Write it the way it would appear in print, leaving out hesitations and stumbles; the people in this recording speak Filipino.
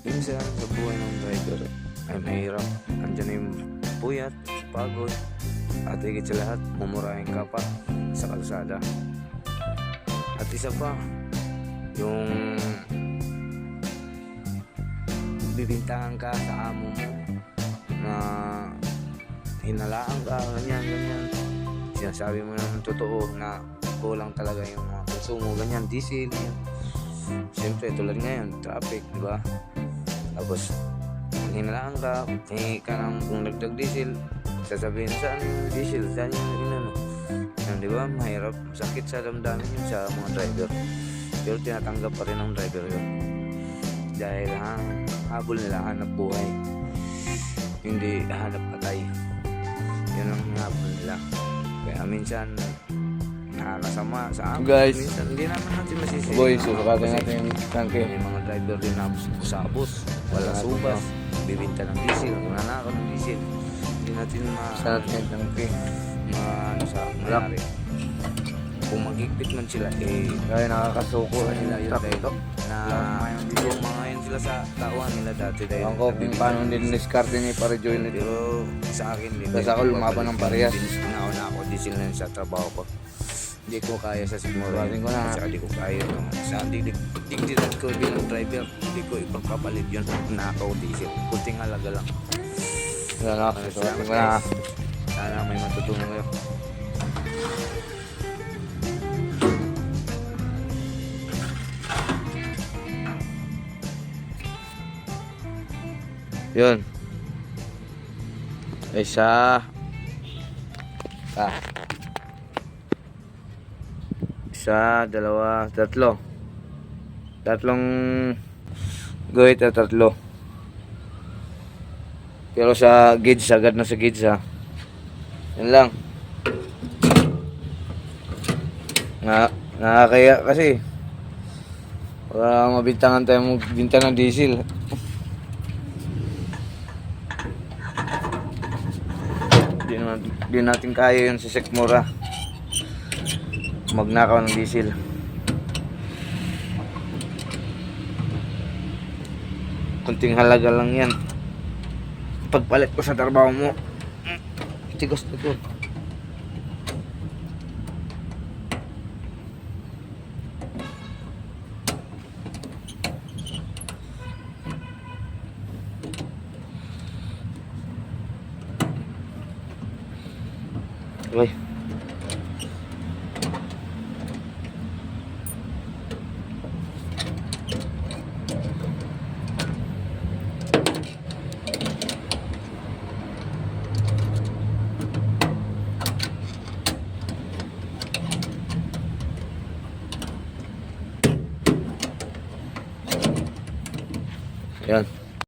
Minsan sa buhay ng driver ay mahirap. Andiyan na yung puyat, pagod, at higit sa lahat, mumurahin ka pa sa kalsada. At isa pa, yung bibintangan ka sa amo mo na hinalaan ka, ganyan. Sinasabi mo naman totoo na kulang talaga yung mga konsumo, ganyan, diesel, yan. Siyempre, tulad ngayon, traffic, di ba? Tapos, hinalaan ka, hingi ka ng kung dagdag diesel, sasabihin, saan yung diesel? Saan yung inano? Yan, di ba? Mahirap, sakit sa damdamin yun sa mga driver. Pero tinatanggap pa rin ng driver yun. Dahil habol nila, hanap buhay. Hindi hanap patay. Yun ang habol nila. Kaya minsan, nakakasama sa amin. Guys, minsan, hindi naman natin masisisi. boy, susukatin natin yung tanke. May mga driver din na sabos, wala subas, bibinta ng diesel, nanakaw ng diesel. Hindi natin Sa natin yung tanke. ano sa nangyari. Kung magigpit man sila, Kaya nakakasuko sa nila yun truck dahil ito. na lumangayon sila sa tauhan nila dati dahil Ang ko kung paano din-discard ni Pare-Joy nito. pero sa akin hindi. Kasi ako lumaban ng parehas. Nauna ako diesel na sa trabaho ko. Hindi ko kaya sa sigmura. Sabi ko na. Kasi hindi ko kaya. No? Sa dignidad ko bilang driver, hindi ko ipagpapalit yun. Nakaw diesel. Kunting halaga lang. Wala na, susukatin ko na. Sana may matutunan kayo. Yun. Isa. Isa, dalawa, tatlo. Tatlong guhit at tatlo. Pero sa gauge, agad na sa gauge ha. Yan lang. Nakakaya kasi. Para mabintangan tayo magbinta ng diesel. Di natin kaya yun sa Sekmura. Magnakaw ng diesel. Kunting halaga lang yan. Pagpalit ko sa trabaho mo, tigos na to. Okay. Yan.